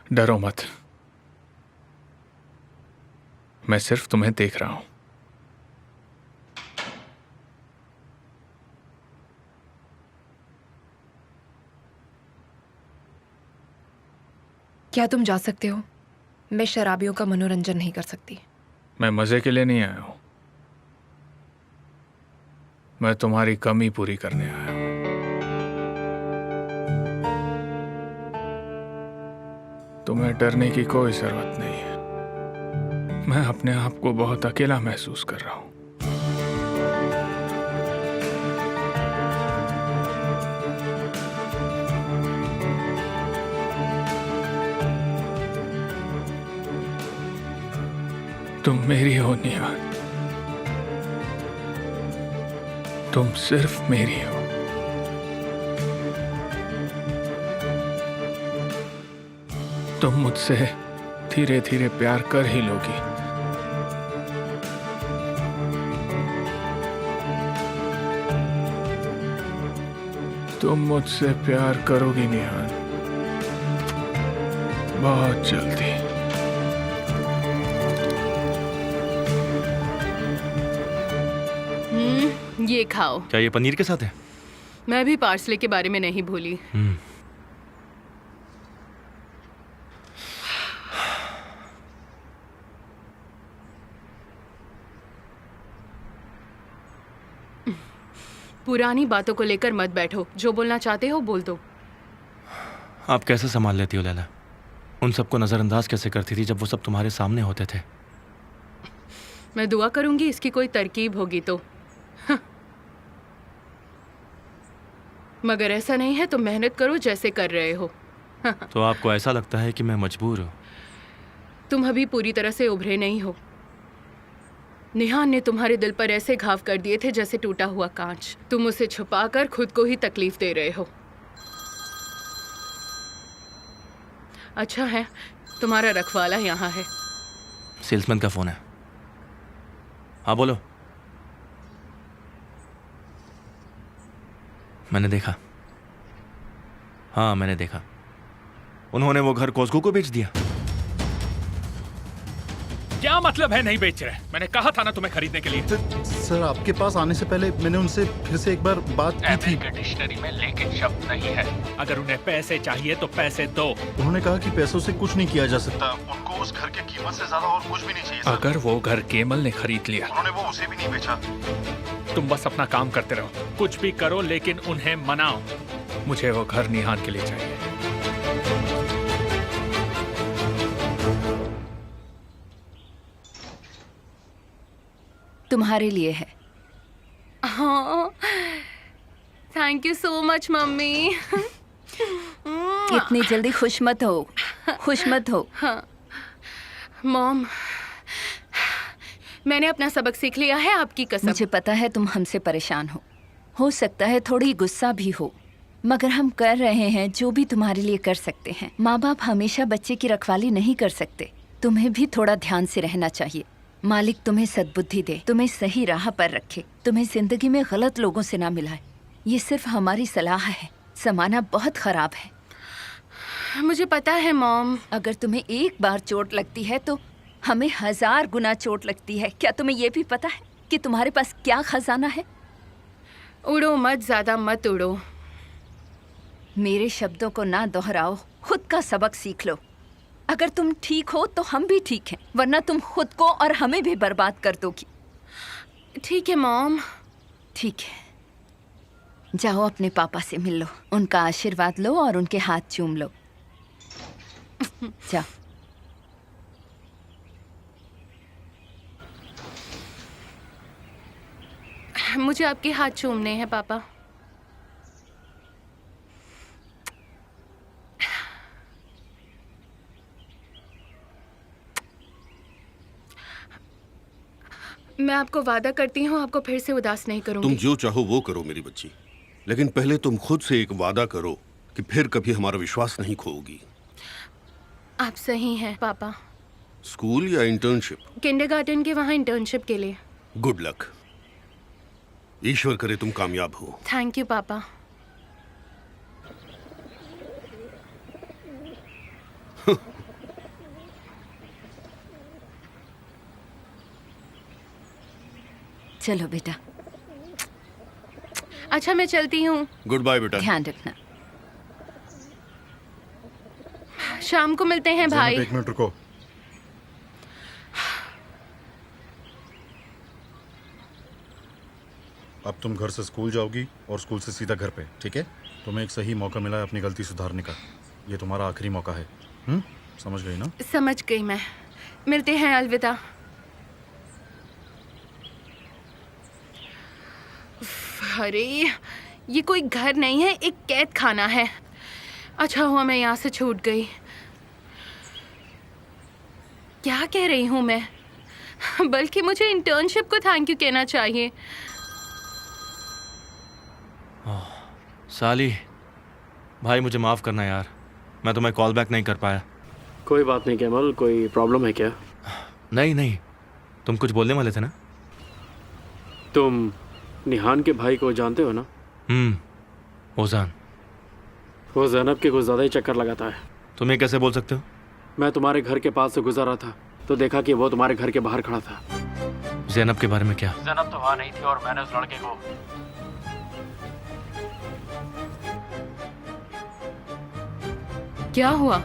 डरो मत, मैं सिर्फ तुम्हें देख रहा हूं। क्या तुम जा सकते हो? मैं शराबियों का मनोरंजन नहीं कर सकती। मैं मजे के लिए नहीं आया हूं, मैं तुम्हारी कमी पूरी करने आया हूं। तुम्हें डरने की कोई जरूरत नहीं है। मैं अपने आप को बहुत अकेला महसूस कर रहा हूं। तुम मेरी हो निहाल, तुम सिर्फ मेरी हो। तुम मुझसे धीरे धीरे प्यार कर ही लोगी। तुम मुझसे प्यार करोगी निहाल, बहुत जल्दी। ये खाओ। क्या ये पनीर के साथ है? मैं भी पार्सले के बारे में नहीं भूली। पुरानी बातों को लेकर मत बैठो, जो बोलना चाहते हो बोल दो। आप कैसे संभाल लेती हो लैला? उन सबको नजरअंदाज कैसे करती थी जब वो सब तुम्हारे सामने होते थे? मैं दुआ करूंगी इसकी कोई तरकीब होगी तो। मगर ऐसा नहीं है तो मेहनत करो जैसे कर रहे हो। तो आपको ऐसा लगता है कि मैं मजबूर हूँ? तुम अभी पूरी तरह से उभरे नहीं हो। निहान ने तुम्हारे दिल पर ऐसे घाव कर दिए थे जैसे टूटा हुआ कांच। तुम उसे छुपाकर खुद को ही तकलीफ दे रहे हो। अच्छा है तुम्हारा रखवाला यहाँ है। सेल्समैन का फोन है। हाँ बोलो। मैंने देखा। हाँ मैंने देखा। उन्होंने वो घर कोस्को को बेच दिया। क्या मतलब है नहीं बेच रहे? मैंने कहा था ना तुम्हें खरीदने के लिए। सर आपके पास आने से पहले मैंने उनसे फिर से एक बार बात की थी। डिक्शनरी में लेकिन शब्द नहीं है। अगर उन्हें पैसे चाहिए तो पैसे दो। उन्होंने कहा कि पैसों से कुछ नहीं किया जा सकता। उनको उस घर की कीमत से ज्यादा और कुछ भी नहीं चाहिए। अगर वो घर केमल ने खरीद लिया, उन्होंने वो उसे भी नहीं बेचा। तुम बस अपना काम करते रहो, कुछ भी करो लेकिन उन्हें मनाओ। मुझे वो घर निहान के लिए चाहिए। तुम्हारे लिए है। हाँ thank you so much mummy. इतनी जल्दी खुश मत हो, खुश मत हो। हाँ मॉम, मैंने अपना सबक सीख लिया है आपकी कसम। मुझे पता है तुम हमसे परेशान हो सकता है थोड़ी गुस्सा भी हो, मगर हम कर रहे हैं जो भी तुम्हारे लिए कर सकते हैं। माँ बाप हमेशा बच्चे की रखवाली नहीं कर सकते। तुम्हें भी थोड़ा ध्यान से रहना चाहिए। मालिक तुम्हें सद्बुद्धि दे, तुम्हें सही राह पर रखे, तुम्हें जिंदगी में गलत लोगों से ना मिलाए। ये सिर्फ हमारी सलाह है। जमाना बहुत खराब है। मुझे पता है मॉम। अगर तुम्हें एक बार चोट लगती है तो हमें 1000 गुना चोट लगती है। क्या तुम्हें ये भी पता है कि तुम्हारे पास क्या खजाना है? उड़ो मत, ज्यादा मत उड़ो। मेरे शब्दों को ना दोहराओ, खुद का सबक सीख लो। अगर तुम ठीक हो तो हम भी ठीक हैं, वरना तुम खुद को और हमें भी बर्बाद कर दोगी। ठीक है मॉम। ठीक है, जाओ अपने पापा से मिल लो, उनका आशीर्वाद लो और उनके हाथ चूम लो। जाओ। मुझे आपके हाथ चूमने हैं पापा। मैं आपको वादा करती हूँ आपको फिर से उदास नहीं करूंगी। तुम जो चाहो वो करो मेरी बच्ची, लेकिन पहले तुम खुद से एक वादा करो कि फिर कभी हमारा विश्वास नहीं खोओगी। आप सही हैं पापा। स्कूल या इंटर्नशिप? किंडरगार्टन के वहाँ इंटर्नशिप के लिए। गुड लक, ईश्वर करे तुम कामयाब हो। थैंक यू पापा। चलो बेटा। अच्छा मैं चलती हूँ। गुड बाय बेटा। ध्यान रखना। शाम को मिलते हैं भाई। एक मिनट रुको। अब तुम घर से स्कूल जाओगी और स्कूल से सीधा घर पे, ठीक है? तुम्हें एक सही मौका मिला है अपनी गलती सुधारने का। ये तुम्हारा आखिरी मौका है। समझ गई ना? समझ गई मैं। मिलते हैं, अलविदा। अरे ये कोई घर नहीं है, एक कैद खाना है। अच्छा हुआ मैं यहाँ से छूट गई। क्या कह रही हूँ मैं? बल्कि मुझे इंटर्नशिप को थैंक यू कहना चाहिए। साली, भाई मुझे माफ़ करना यार, मैं तुम्हें कॉल बैक नहीं कर पाया। कोई बात नहीं कैमल, कोई प्रॉब्लम है क्या? नहीं नहीं, तुम कुछ बोलने वाले थे ना? तुम निहान के भाई को जानते हो ना? ओजान। वो जैनब के कुछ ज़्यादा ही चक्कर लगाता है। तुम ये कैसे बोल सकते हो? मैं तुम्हारे घर के पास से गुजर रहा था तो देखा कि वो तुम्हारे घर के बाहर खड़ा था। जैनब के बारे में क्या? जैनब तो वहाँ नहीं थी और मैंने उस लड़के को क्या हुआ?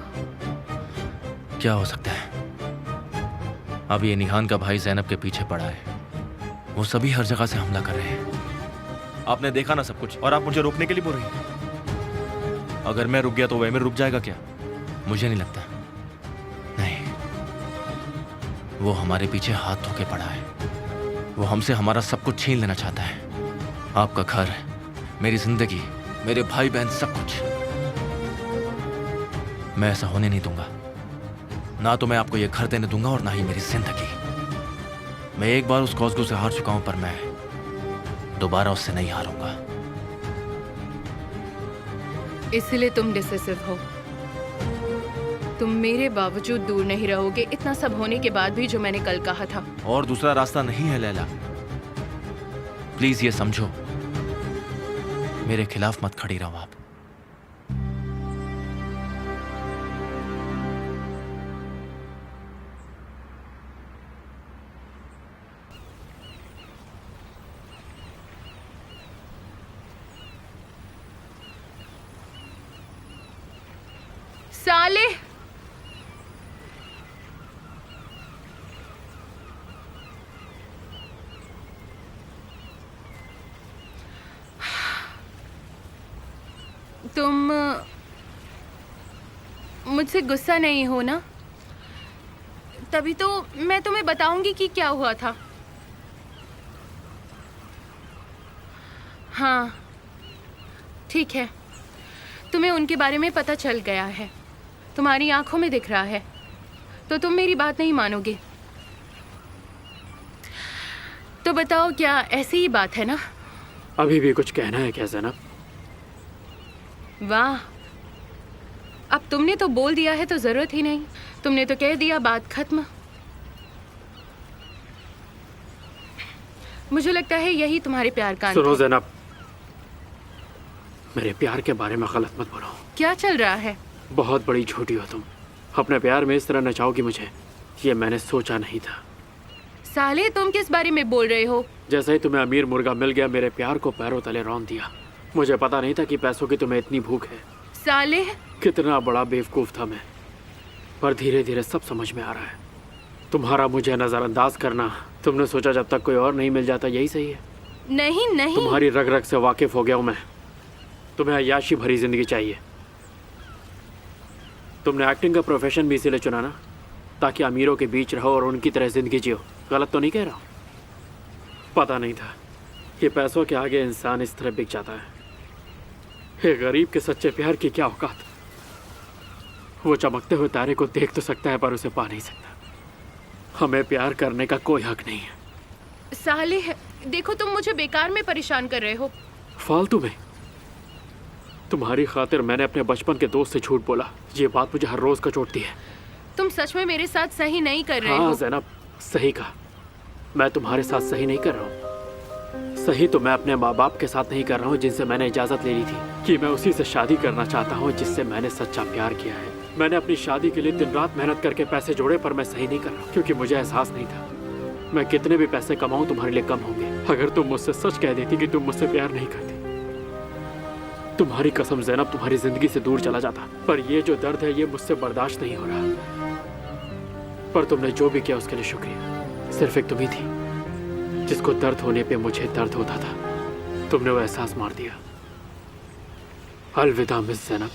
क्या हो सकता है? अब ये निहान का भाई जैनब के पीछे पड़ा है। वो सभी हर जगह से हमला कर रहे हैं। आपने देखा ना सब कुछ, और आप मुझे रोकने के लिए बोल रही हैं। अगर मैं रुक गया तो वह रुक जाएगा क्या? मुझे नहीं लगता। नहीं, वो हमारे पीछे हाथ धो के पड़ा है। वो हमसे हमारा सब कुछ छीन लेना चाहता है। आपका घर, मेरी जिंदगी, मेरे भाई बहन, सब कुछ। मैं ऐसा होने नहीं दूंगा। ना तो मैं आपको ये घर देने दूंगा और ना ही मेरी जिंदगी। मैं एक बार उस कॉस्को से हार चुका हूं, पर मैं दोबारा उससे नहीं हारूंगा। इसलिए तुम डिसिसिव हो। तुम मेरे बावजूद दूर नहीं रहोगे, इतना सब होने के बाद भी, जो मैंने कल कहा था। और दूसरा रास्ता नहीं है लैला, प्लीज ये समझो। मेरे खिलाफ मत खड़ी रहो आप। साले, तुम मुझसे गुस्सा नहीं हो ना? तभी तो मैं तुम्हें बताऊंगी कि क्या हुआ था। हाँ ठीक है, तुम्हें उनके बारे में पता चल गया है, तुम्हारी आंखों में दिख रहा है, तो तुम मेरी बात नहीं मानोगे। तो बताओ, क्या ऐसी ही बात है ना? अभी भी कुछ कहना है क्या जैनब? वाह, अब तुमने तो बोल दिया है तो जरूरत ही नहीं। तुमने तो कह दिया, बात खत्म। मुझे लगता है यही तुम्हारे प्यार का अंत सुनो है। जैनब, मेरे प्यार के बारे में गलत मत बोलो। क्या चल रहा है? बहुत बड़ी झूठी हो तुम। अपने प्यार में इस तरह नचाओगी मुझे, ये मैंने सोचा नहीं था। साले तुम किस बारे में बोल रहे हो? जैसे ही तुम्हें अमीर मुर्गा मिल गया, मेरे प्यार को पैरों तले रौंद दिया। मुझे पता नहीं था कि पैसों की तुम्हें इतनी भूख है। साले कितना बड़ा बेवकूफ़ था मैं, पर धीरे धीरे सब समझ में आ रहा है। तुम्हारा मुझे नज़रअंदाज करना, तुमने सोचा जब तक कोई और नहीं मिल जाता यही सही है। नहीं नहीं, तुम्हारी रग रग से वाकिफ़ हो गया हूँ मैं। तुम्हें अय्याशी भरी ज़िंदगी चाहिए। तुमने एक्टिंग का प्रोफेशन भी इसीलिए चुना ना, ताकि अमीरों के बीच रहो और उनकी तरह ज़िंदगी जियो। गलत तो नहीं कह रहा हूँ? पता नहीं था कि पैसों के आगे इंसान इस तरह बिक जाता है। एक गरीब के सच्चे प्यार की क्या औकात। वो चमकते हुए तारे को देख तो सकता है पर उसे पा नहीं सकता। हमें प्यार करने का कोई हक नहीं है। साले देखो, तुम मुझे बेकार में परेशान कर रहे हो। फालतू में। तुम्हारी खातिर मैंने अपने बचपन के दोस्त से झूठ बोला। ये बात मुझे हर रोज का चोटती है। तुम सच में मेरे साथ सही नहीं कर रहे हाँ हो। ज़ैनब, सही कहा। मैं तुम्हारे साथ सही नहीं कर रहा हूँ। सही तो मैं अपने माँ बाप के साथ नहीं कर रहा हूँ, जिनसे मैंने इजाज़त ले ली थी कि मैं उसी से शादी करना चाहता हूँ जिससे मैंने सच्चा प्यार किया है। मैंने अपनी शादी के लिए दिन रात मेहनत करके पैसे जोड़े, पर मैं सही नहीं कर रहा क्योंकि मुझे एहसास नहीं था मैं कितने भी पैसे कमाऊँ तुम्हारे लिए कम होंगे। अगर तुम मुझसे सच कह देती कि तुम मुझसे प्यार नहीं करती, तुम्हारी कसम ज़ैनब, तुम्हारी जिंदगी से दूर चला जाता। पर ये जो दर्द है ये मुझसे बर्दाश्त नहीं हो रहा। पर तुमने जो भी किया उसके लिए शुक्रिया। सिर्फ एक तुम ही थी जिसको दर्द होने पे मुझे दर्द होता था। तुमने वो एहसास मार दिया। अलविदा मिस ज़ैनब।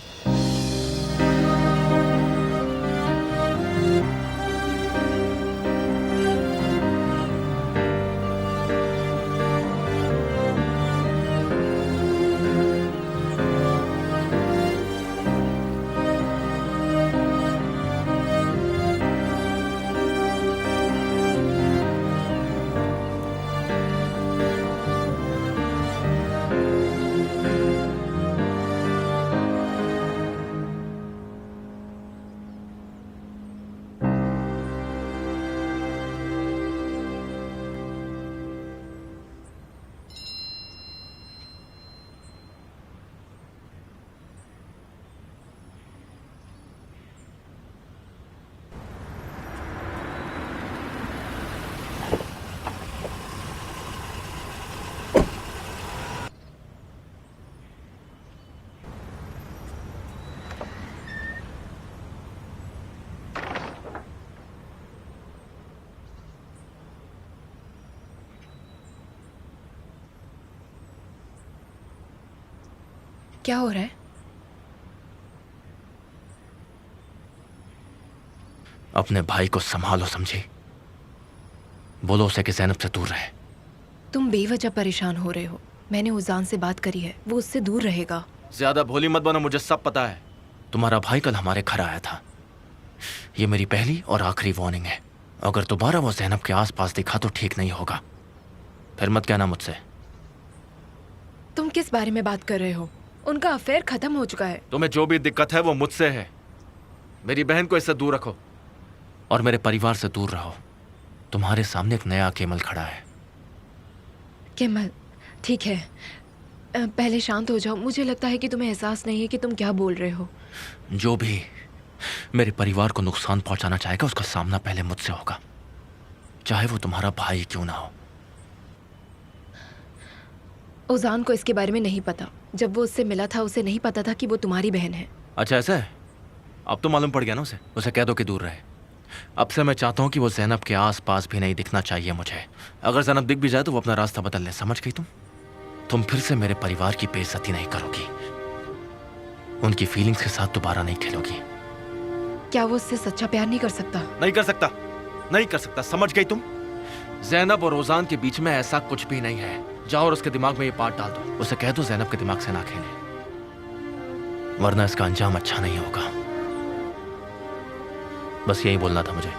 क्या हो रहा है? अपने भाई को संभालो, समझी? बोलो उसे कि ज़ैनब से दूर रहे। तुम बेवजह परेशान हो रहे हो। मैंने उजान से बात करी है, वो उससे दूर रहेगा। ज्यादा भोली मत बनो, मुझे सब पता है। तुम्हारा भाई कल हमारे घर आया था। ये मेरी पहली और आखिरी वार्निंग है। अगर दोबारा वो ज़ैनब के आसपास दिखा तो ठीक नहीं होगा। फिर मत कहना मुझसे। तुम किस बारे में बात कर रहे हो? उनका अफेयर खत्म हो चुका है। तुम्हें जो भी दिक्कत है वो मुझसे है। मेरी बहन को इससे दूर रखो और मेरे परिवार से दूर रहो। तुम्हारे सामने एक नया केमल खड़ा है। केमल, ठीक है, पहले शांत हो जाओ। मुझे लगता है कि तुम्हें एहसास नहीं है कि तुम क्या बोल रहे हो। जो भी मेरे परिवार को नुकसान पहुंचाना चाहेगा उसका सामना पहले मुझसे होगा, चाहे वो तुम्हारा भाई क्यों ना हो। उजान को इसके बारे में नहीं पता। जब वो उससे मिला था उसे नहीं पता था कि वो तुम्हारी बहन है। अच्छा ऐसा है? अब तो मालूम पड़ गया ना उसे कह दो कि दूर रहे। अब से मैं चाहता हूँ कि वो ज़ैनब के आसपास भी नहीं दिखना चाहिए मुझे। अगर ज़ैनब दिख भी जाए तो वो अपना रास्ता बदल ले, समझ गई? तुम फिर से मेरे परिवार की बेइज्जती नहीं करोगी, उनकी फीलिंग्स के साथ दोबारा नहीं खेलोगी। क्या वो उससे सच्चा प्यार नहीं कर सकता? नहीं कर सकता, नहीं कर सकता, समझ गई तुम? ज़ैनब और रोज़ान के बीच में ऐसा कुछ भी नहीं है। जाओ और उसके दिमाग में ये बात डाल दो। उसे कह दो ज़ैनब के दिमाग से ना खेले, वरना इसका अंजाम अच्छा नहीं होगा। बस यही बोलना था मुझे।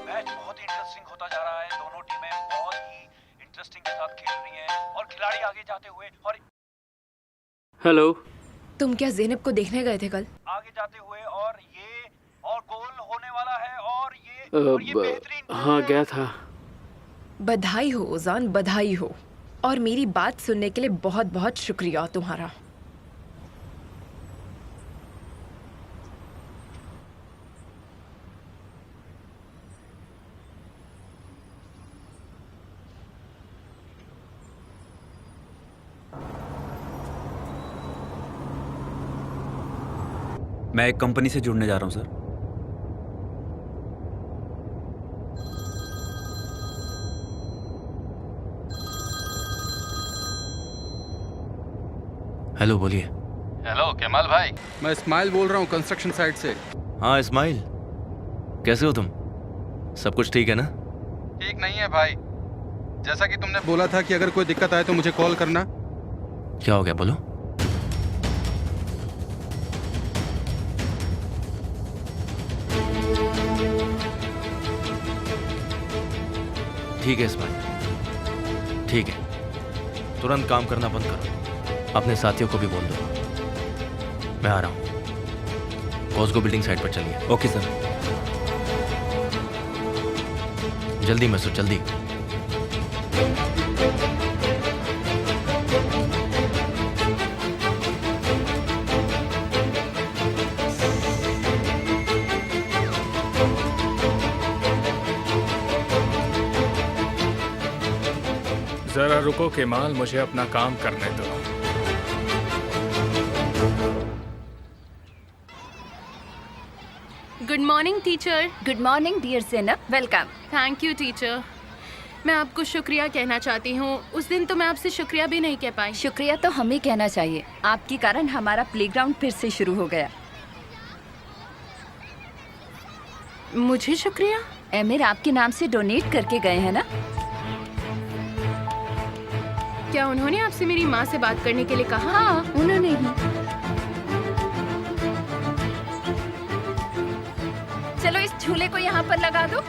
मैच बहुत ही इंटरेस्टिंग होता जा रहा है। दोनों टीमें बहुत ही इंटरेस्टिंग के साथ खेल रही हैं और खिलाड़ी आगे जाते हुए और हेलो। तुम क्या ज़ैनब को देखने गए थे कल? आगे जाते हुए और ये और गोल होने वाला है और ये बेहतरीन हाँ गया था। बधाई हो ओजान, बधाई हो। और मेरी बात सुनने के लिए बहुत बहुत शुक्रिया तुम्हारा। मैं एक कंपनी से जुड़ने जा रहा हूँ सर। हेलो, बोलिए। हेलो केमाल भाई। मैं इस्माइल बोल रहा हूँ कंस्ट्रक्शन साइट से। हाँ इस्माइल, कैसे हो तुम? सब कुछ ठीक है ना? ठीक नहीं है भाई, जैसा कि तुमने बोला था कि अगर कोई दिक्कत आए तो मुझे कॉल करना। क्या हो गया, बोलो। ठीक है इस्माइल, ठीक है। तुरंत काम करना बंद करो, अपने साथियों को भी बोल दो। मैं आ रहा हूँ। कॉस्को बिल्डिंग साइट पर चलिए। Okay sir. जल्दी मैसूर, जल्दी। जरा रुको केमाल, मुझे अपना काम करने दो। Good morning teacher. Good morning dear Zainab, welcome. Thank you teacher. मैं आपको शुक्रिया कहना चाहती हूँ। उस दिन तो मैं आपसे शुक्रिया भी नहीं कह पाई। शुक्रिया तो हमें कहना चाहिए, आपके कारण हमारा प्लेग्राउंड फिर से शुरू हो गया। मुझे शुक्रिया? एमिर आपके नाम से डोनेट करके गए हैं ना? क्या उन्होंने आपसे मेरी माँ से बात करने के लिए कहा? हाँ, उन्होंने ही। चलो इस झूले को यहाँ पर लगा दो।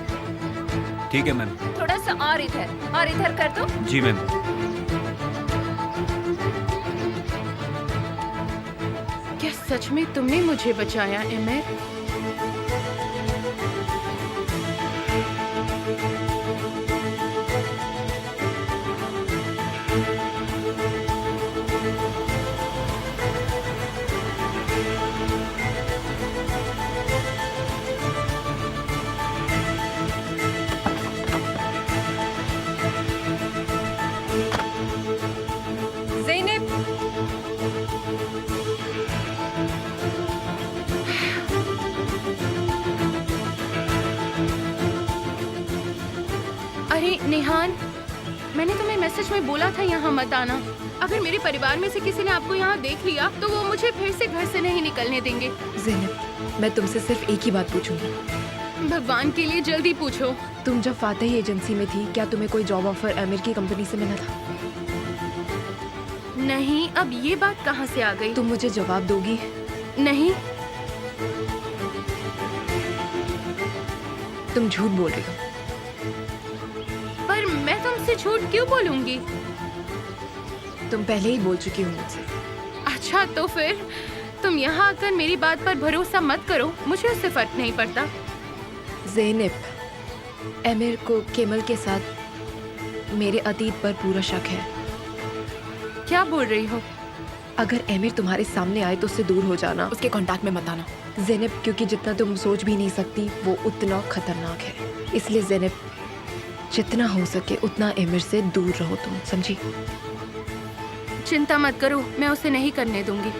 ठीक है मैम। थोड़ा सा और इधर कर दो। जी मैम। क्या सच में तुमने मुझे बचाया एमिर? ज़ैनब, अरे नेहान, मैंने तुम्हें मैसेज में बोला था यहाँ मत आना। अगर मेरे परिवार में से किसी ने आपको यहाँ देख लिया तो वो मुझे फिर से घर से नहीं निकलने देंगे। ज़ैनब, मैं तुमसे सिर्फ एक ही बात पूछूंगी। भगवान के लिए जल्दी पूछो। तुम जब फातेह एजेंसी में थी, क्या तुम्हें कोई जॉब ऑफर आमिर की कंपनी से मिला था? नहीं, अब ये बात कहाँ से आ गई? तुम मुझे जवाब दोगी? नहीं। तुम झूठ बोल रही हो। पर मैं तुमसे झूठ क्यों बोलूंगी? तुम पहले ही बोल चुकी हो मुझसे। अच्छा तो फिर तुम यहाँ आकर मेरी बात पर भरोसा मत करो, मुझे उससे फर्क नहीं पड़ता। ज़ैनब, आमिर को केमल के साथ मेरे अतीत पर पूरा शक है। क्या बोल रही हो? अगर आमिर तुम्हारे सामने आए तो उससे दूर हो जाना, उसके कांटेक्ट में मत आना ज़ैनब, क्योंकि जितना तुम सोच भी नहीं सकती वो उतना खतरनाक है। इसलिए ज़ैनब, जितना हो सके उतना आमिर से दूर रहो तुम, समझी? चिंता मत करो, मैं उसे नहीं करने दूंगी।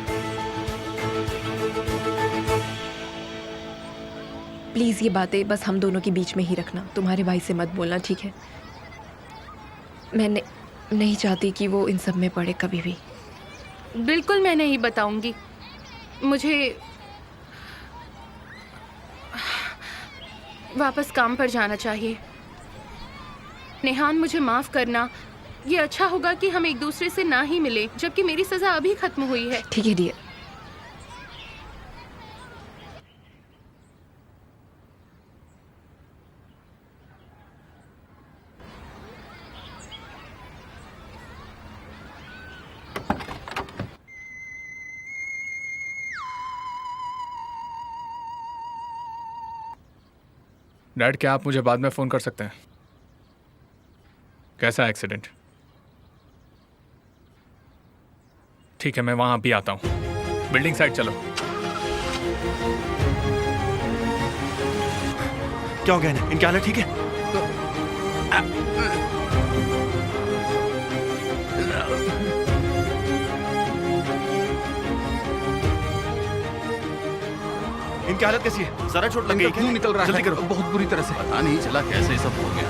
प्लीज़ ये बातें बस हम दोनों के बीच में ही रखना, तुम्हारे भाई से मत बोलना, ठीक है? मैं नहीं चाहती कि वो इन सब में पड़े कभी भी। बिल्कुल मैं नहीं बताऊंगी। मुझे वापस काम पर जाना चाहिए। नेहान, मुझे माफ़ करना। ये अच्छा होगा कि हम एक दूसरे से ना ही मिले, जबकि मेरी सज़ा अभी ख़त्म हुई है। ठीक है डियर। डैड, क्या आप मुझे बाद में फ़ोन कर सकते हैं? कैसा एक्सीडेंट? ठीक है, मैं वहाँ अभी आता हूँ। बिल्डिंग साइड चलो। क्या हो गया इन्हें? इनकी हालत ठीक है? इनकी हालत कैसी है? जरा चोट लग गई? खून निकल रहा जल्दी है करो। बहुत बुरी तरह से। पता नहीं चला कैसे ये सब हो गया।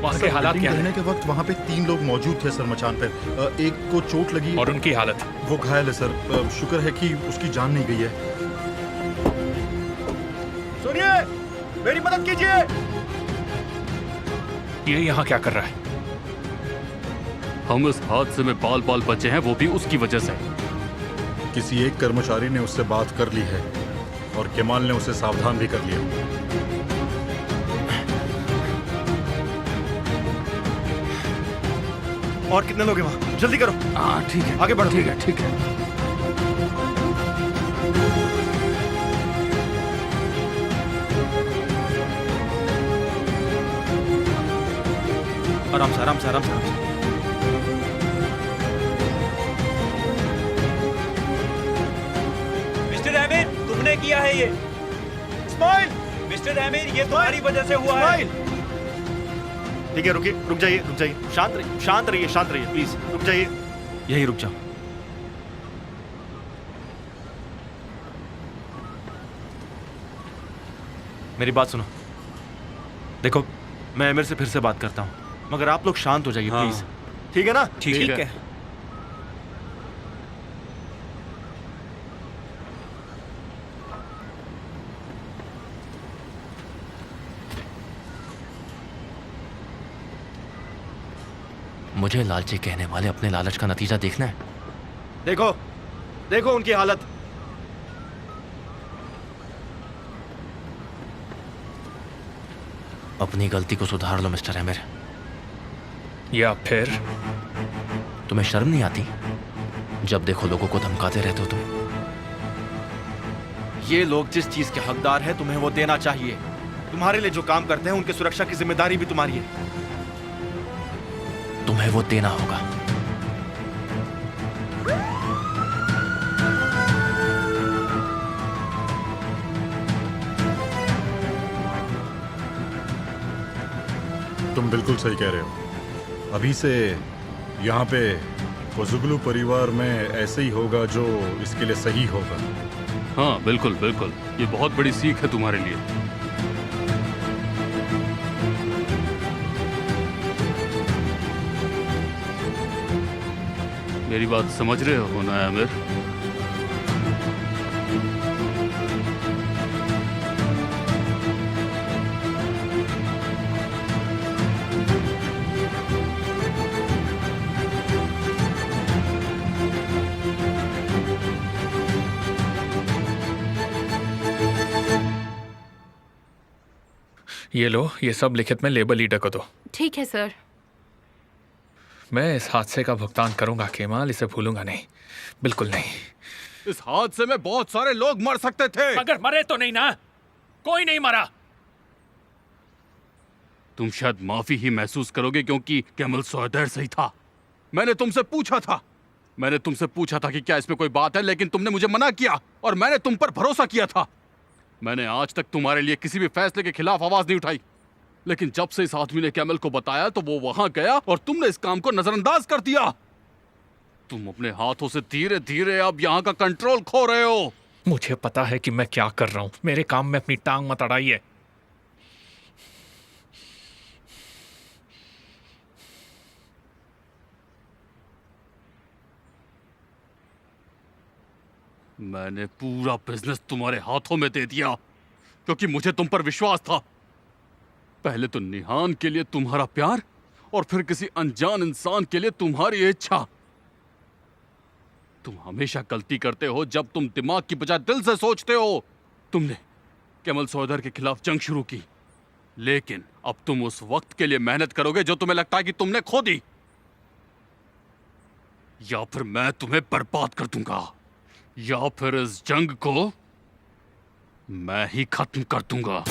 वहाँ के हालात क्या रहने हैं? के वक्त वहाँ पे 3 लोग मौजूद थे सर मचान पर। एक को चोट लगी और उनकी हालत? वो घायल है सर। शुक्र है कि उसकी जान नहीं गई है। सुनिए, मेरी मदद कीजिए। ये यहाँ क्या कर रहा है? हम इस हादसे में बाल बाल बचे हैं, वो भी उसकी वजह से। किसी एक कर्मचारी ने उससे बात कर ली है और केमाल ने उसे सावधान भी कर लिया। और कितने लोग हैं वहाँ? जल्दी करो। हाँ ठीक है, आगे बढ़ो। ठीक है, ठीक है। आराम से, आराम से, आराम से, आराम से। मिस्टर आमिर, तुमने किया है ये। स्माइल। मिस्टर आमिर, ये तुम्हारी वजह से हुआ है। ठीक है, रुकिए, रुक जाइए, रुक जाइए। शांत रहिए, शांत रहिए, शांत रहिए, प्लीज रुक जाइए। यही रुक जाओ। मेरी बात सुनो। देखो, मैं आमिर से फिर से बात करता हूँ, मगर आप लोग शांत हो जाइए हाँ। प्लीज। ठीक है ना? ठीक है। मुझे लालची कहने वाले अपने लालच का नतीजा देखना है। देखो, देखो उनकी हालत। अपनी गलती को सुधार लो मिस्टर आमिर। या फिर तुम्हें शर्म नहीं आती? जब देखो लोगों को धमकाते रहते हो तुम। ये लोग जिस चीज के हकदार हैं, तुम्हें वो देना चाहिए। तुम्हारे लिए जो काम करते हैं, उनकी सुरक्षा की जिम्मेदारी भी तुम्हारी है। तुम्हें वो देना होगा। तुम बिल्कुल सही कह रहे हो। अभी से यहाँ पे कोजुगलू परिवार में ऐसे ही होगा जो इसके लिए सही होगा। हाँ बिल्कुल बिल्कुल, ये बहुत बड़ी सीख है तुम्हारे लिए। मेरी बात समझ रहे हो ना आमिर? ये लो, ये सब लिखित में लेबल लीडर को दो। ठीक है सर। मैं इस हादसे का भुगतान करूंगा केमाल, इसे भूलूंगा नहीं, बिल्कुल नहीं। इस हादसे में बहुत सारे लोग मर सकते थे। मगर मरे तो नहीं ना, कोई नहीं मरा। तुम शायद माफी ही महसूस करोगे क्योंकि कैमल सौदैर सही था। मैंने तुमसे पूछा था कि क्या इसमें कोई बात है, लेकिन तुमने मुझे मना किया और मैंने तुम पर भरोसा किया था। मैंने आज तक तुम्हारे लिए किसी भी फैसले के खिलाफ आवाज नहीं उठाई, लेकिन जब से इस आदमी ने कैमल को बताया तो वो वहां गया और तुमने इस काम को नजरअंदाज कर दिया। तुम अपने हाथों से धीरे धीरे अब यहाँ का कंट्रोल खो रहे हो। मुझे पता है कि मैं क्या कर रहा हूं। मेरे काम में अपनी टांग मत अड़ाइए। मैंने पूरा बिजनेस तुम्हारे हाथों में दे दिया क्योंकि मुझे तुम पर विश्वास था। पहले तो निहान के लिए तुम्हारा प्यार और फिर किसी अनजान इंसान के लिए तुम्हारी इच्छा। तुम हमेशा गलती करते हो जब तुम दिमाग की बजाय दिल से सोचते हो। तुमने कैमल सौदर के खिलाफ जंग शुरू की, लेकिन अब तुम उस वक्त के लिए मेहनत करोगे जो तुम्हें लगता है कि तुमने खो दी, या फिर मैं तुम्हें बर्बाद कर दूंगा, या फिर इस जंग को मैं ही खत्म कर दूंगा।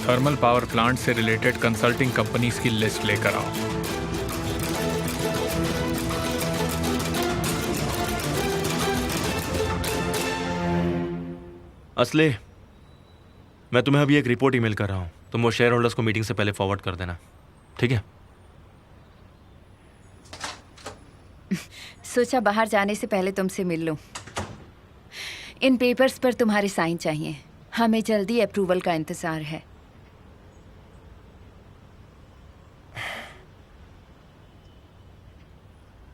थर्मल पावर प्लांट से रिलेटेड कंसल्टिंग कंपनीज की लिस्ट लेकर आओ। असले, मैं तुम्हें अभी एक रिपोर्ट ईमेल कर रहा हूं, तुम वो शेयर होल्डर्स को मीटिंग से पहले फॉरवर्ड कर देना, ठीक है? सोचा बाहर जाने से पहले तुमसे मिल लूं। इन पेपर्स पर तुम्हारे साइन चाहिए, हमें जल्दी अप्रूवल का इंतजार है।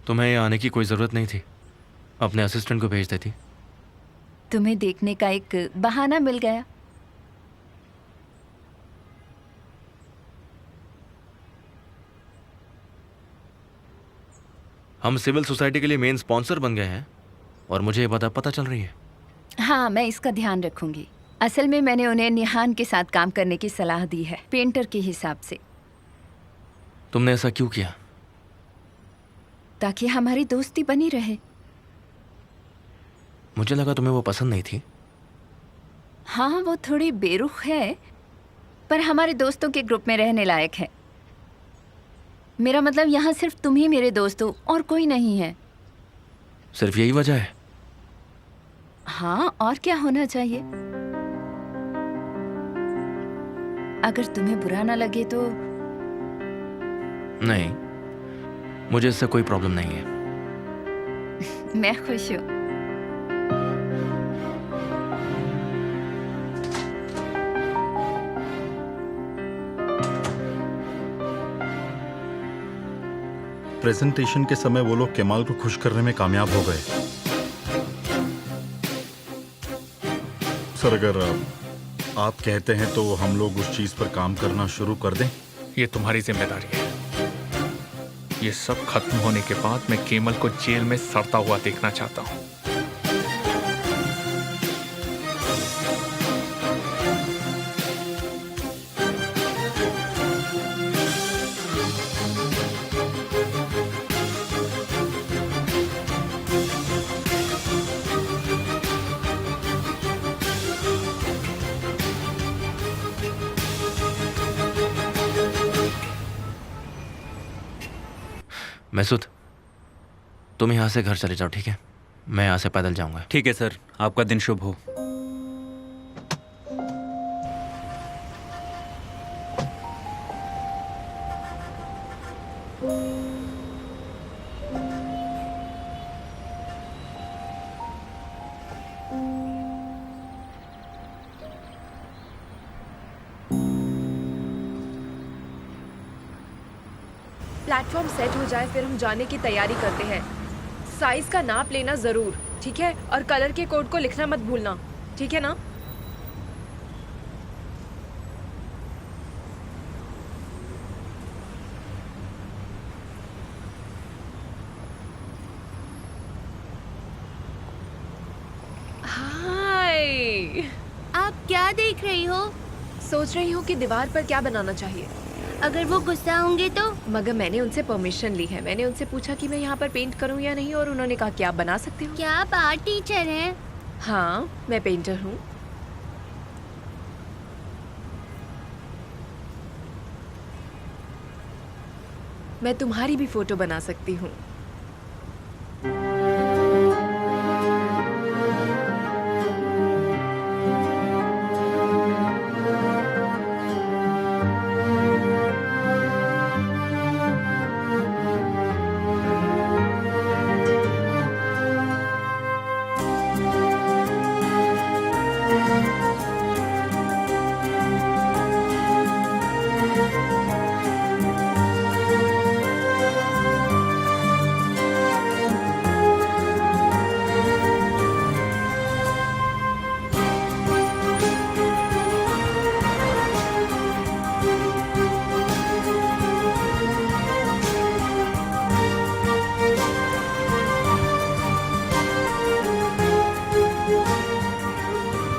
तुम्हें यहाँ आने की कोई ज़रूरत नहीं थी, अपने असिस्टेंट को भेज देती। तुम्हें देखने का एक बहाना मिल गया। हम सिविल सोसाइटी के लिए मेन स्पॉन्सर बन गए हैं और मुझे ये बात पता चल रही है। हाँ, मैं इसका ध्यान रखूंगी। असल में मैंने उन्हें निहान के साथ काम करने की सलाह दी है, पेंटर के हिसाब से। तुमने ऐसा क्यों किया? ताकि हमारी दोस्ती बनी रहे। मुझे लगा तुम्हें वो पसंद नहीं थी। हाँ, वो थोड़ी बेरुख है, पर हमारे दोस्तों के ग्रुप में रहने लायक है। मेरा मतलब यहाँ सिर्फ तुम ही मेरे दोस्त हो और कोई नहीं है। सिर्फ यही वजह है? हाँ, और क्या होना चाहिए? अगर तुम्हें बुरा ना लगे तो। नहीं, मुझे इससे कोई प्रॉब्लम नहीं है। मैं खुश हूँ। प्रेजेंटेशन के समय वो लोग केमाल को खुश करने में कामयाब हो गए। सर, अगर आप कहते हैं तो हम लोग उस चीज पर काम करना शुरू कर दें। ये तुम्हारी जिम्मेदारी है। ये सब खत्म होने के बाद मैं केमल को जेल में सड़ता हुआ देखना चाहता हूँ। मैसूद, तुम यहाँ से घर चले जाओ, ठीक है? मैं यहाँ से पैदल जाऊंगा। ठीक है सर, आपका दिन शुभ हो। प्लेटफॉर्म सेट हो जाए फिर हम जाने की तैयारी करते हैं। साइज का नाप लेना जरूर, ठीक है? और कलर के कोड को लिखना मत भूलना, ठीक है ना? हाय, आप क्या देख रही हो? सोच रही हूँ कि दीवार पर क्या बनाना चाहिए। अगर वो गुस्सा होंगे तो? मगर मैंने उनसे परमिशन ली है। मैंने उनसे पूछा कि मैं यहाँ पर पेंट करूँ या नहीं, और उन्होंने कहा कि आप बना सकते हो। क्या आप आर्ट टीचर हैं? हाँ, मैं पेंटर हूँ। मैं तुम्हारी भी फोटो बना सकती हूँ।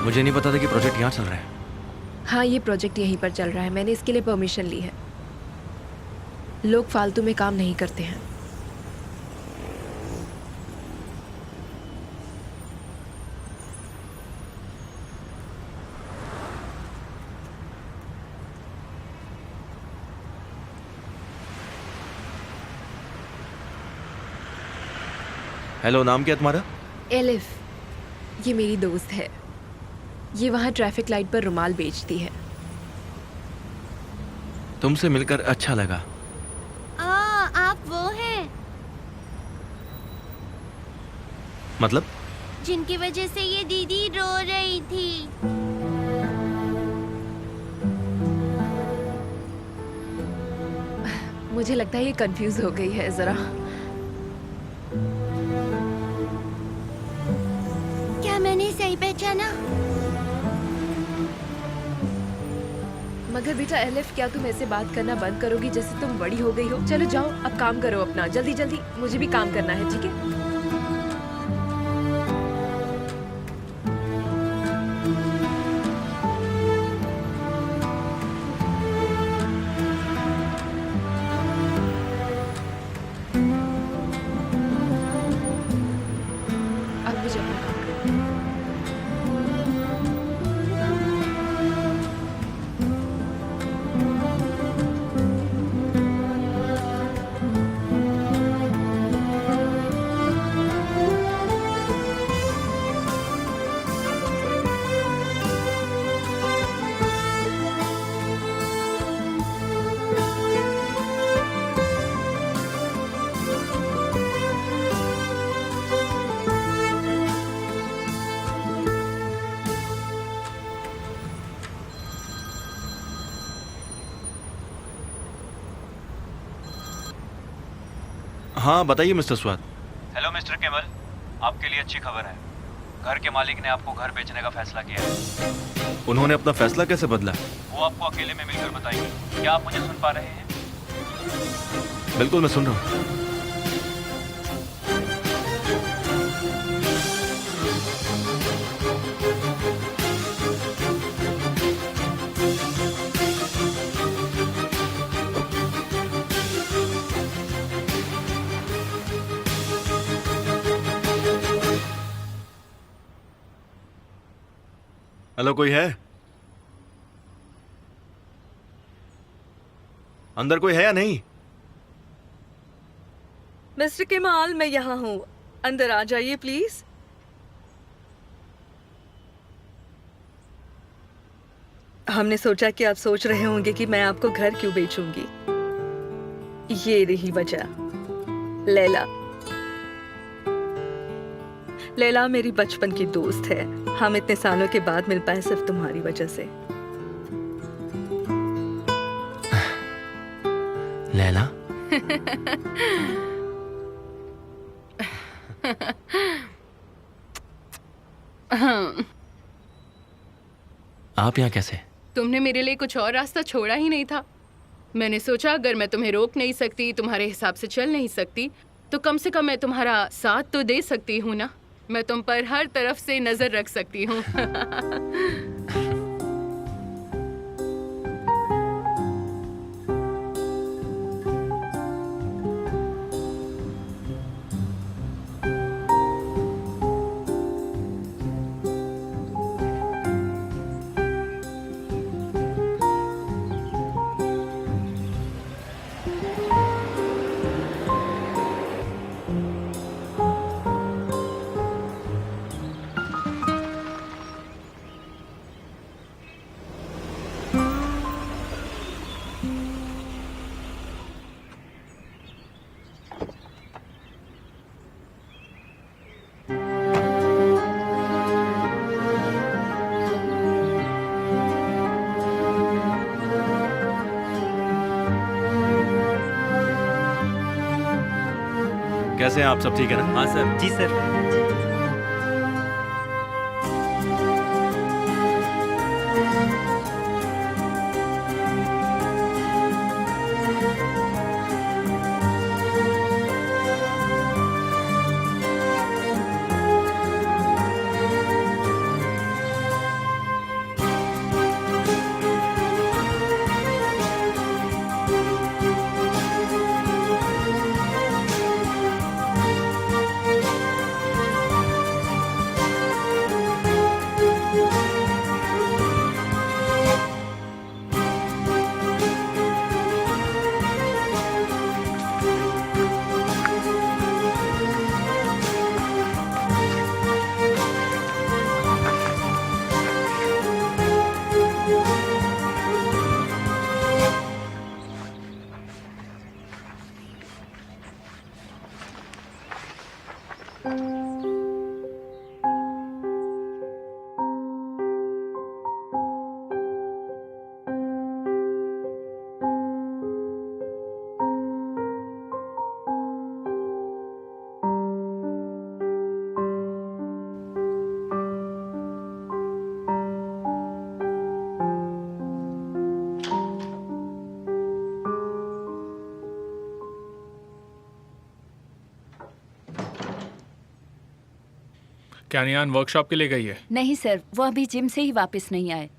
मुझे नहीं पता था कि प्रोजेक्ट यहाँ चल रहा है। हाँ, ये प्रोजेक्ट यहीं पर चल रहा है। मैंने इसके लिए परमिशन ली है। लोग फालतू में काम नहीं करते हैं। हेलो, नाम क्या है तुम्हारा? एलिफ, ये मेरी दोस्त है। ये वहाँ ट्रैफिक लाइट पर रुमाल बेचती है। तुमसे मिलकर अच्छा लगा। आप वो हैं मतलब? जिनकी वजह से ये दीदी रो रही थी। मुझे लगता है ये कंफ्यूज हो गई है जरा। क्या मैंने सही पहचाना? मगर बेटा एलिफ, क्या तुम ऐसे बात करना बंद करोगी जैसे तुम बड़ी हो गई हो? चलो जाओ, अब काम करो अपना, जल्दी जल्दी। मुझे भी काम करना है, ठीक है? अब मुझे अपना काम करना है। हाँ बताइए मिस्टर स्वाद। हेलो मिस्टर केवल, आपके लिए अच्छी खबर है। घर के मालिक ने आपको घर बेचने का फैसला किया है। उन्होंने अपना फैसला कैसे बदला? वो आपको अकेले में मिलकर बताएंगे। क्या आप मुझे सुन पा रहे हैं? बिल्कुल, मैं सुन रहा हूँ। हेलो, कोई है अंदर? कोई है या नहीं? मिस्टर केमाल, मैं यहाँ हूँ। अंदर आ जाइए प्लीज। हमने सोचा कि आप सोच रहे होंगे कि मैं आपको घर क्यों बेचूंगी। ये रही वजह। लैला लैला मेरी बचपन की दोस्त है। हम इतने सालों के बाद मिल पाए सिर्फ तुम्हारी वजह से। लैला? आप यहाँ कैसे? तुमने मेरे लिए कुछ और रास्ता छोड़ा ही नहीं था। मैंने सोचा अगर मैं तुम्हें रोक नहीं सकती, तुम्हारे हिसाब से चल नहीं सकती, तो कम से कम मैं तुम्हारा साथ तो दे सकती हूँ ना। मैं तुम पर हर तरफ से नजर रख सकती हूँ। कैसे हैं आप? सब ठीक है ना? हाँ सर। जी सर। क्या नियान वर्कशॉप के लिए गई है? नहीं सर, वो अभी जिम से ही वापस नहीं आए।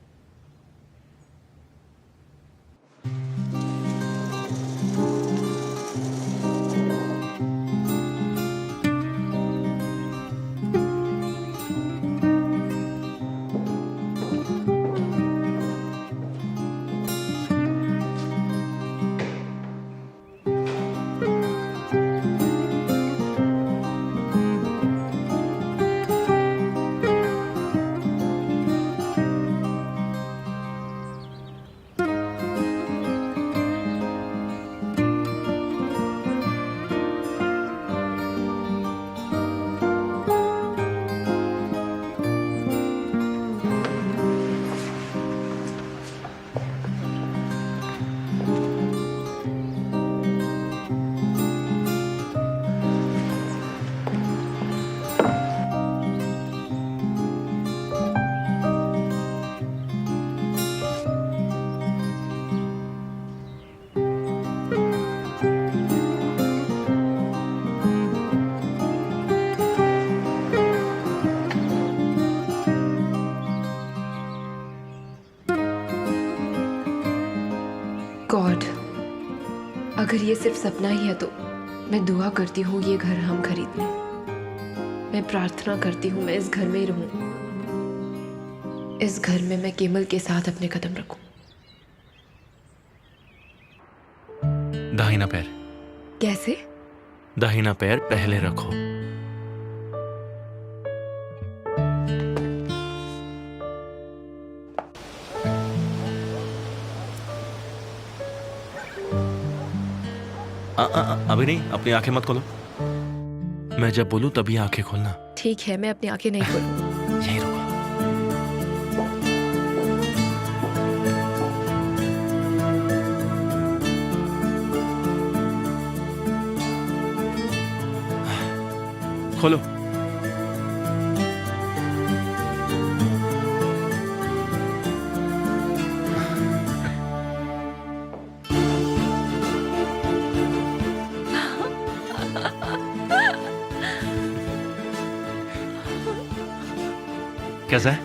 गॉड, अगर ये सिर्फ सपना ही है तो मैं दुआ करती हूँ ये घर हम खरीद लें। मैं प्रार्थना करती हूँ मैं इस घर में ही रहूं। इस घर में मैं केमल के साथ अपने कदम रखूं। दाहिना पैर। कैसे? दाहिना पैर पहले रखो। अभी नहीं, अपनी आंखें मत खोलो। मैं जब बोलूं तभी आंखें खोलना। ठीक है, मैं अपनी आंखें नहीं खोलूं। यहीं रुको। खोलो। कैसा है?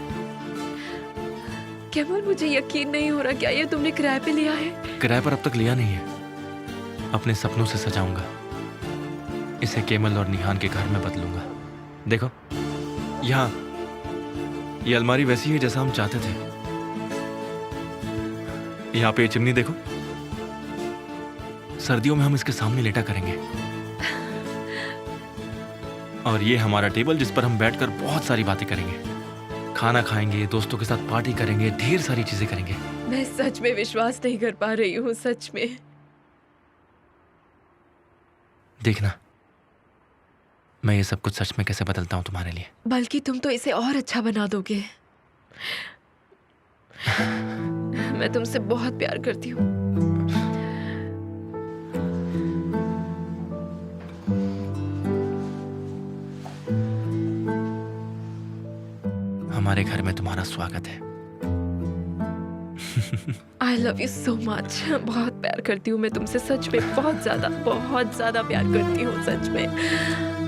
केवल मुझे यकीन नहीं हो रहा, क्या ये तुमने किराए पे लिया है? किराए पर अब तक लिया नहीं है। अपने सपनों से सजाऊंगा इसे। केमल और निहान के घर में बदलूंगा। देखो यहाँ ये अलमारी वैसी है जैसा हम चाहते थे। यहाँ पे ये चिमनी देखो, सर्दियों में हम इसके सामने लेटा करेंगे। और ये हमारा टेबल जिस पर हम बैठकर बहुत सारी बातें करेंगे, खाना खाएंगे, दोस्तों के साथ पार्टी करेंगे, ढेर सारी चीजें करेंगे। मैं सच में विश्वास नहीं कर पा रही हूँ, सच में। देखना मैं ये सब कुछ सच में कैसे बदलता हूँ तुम्हारे लिए। बल्कि तुम तो इसे और अच्छा बना दोगे। मैं तुमसे बहुत प्यार करती हूँ। हमारे घर में तुम्हारा स्वागत है। I love you so much। बहुत प्यार करती हूँ मैं तुमसे, सच में बहुत ज्यादा प्यार करती हूँ, सच में।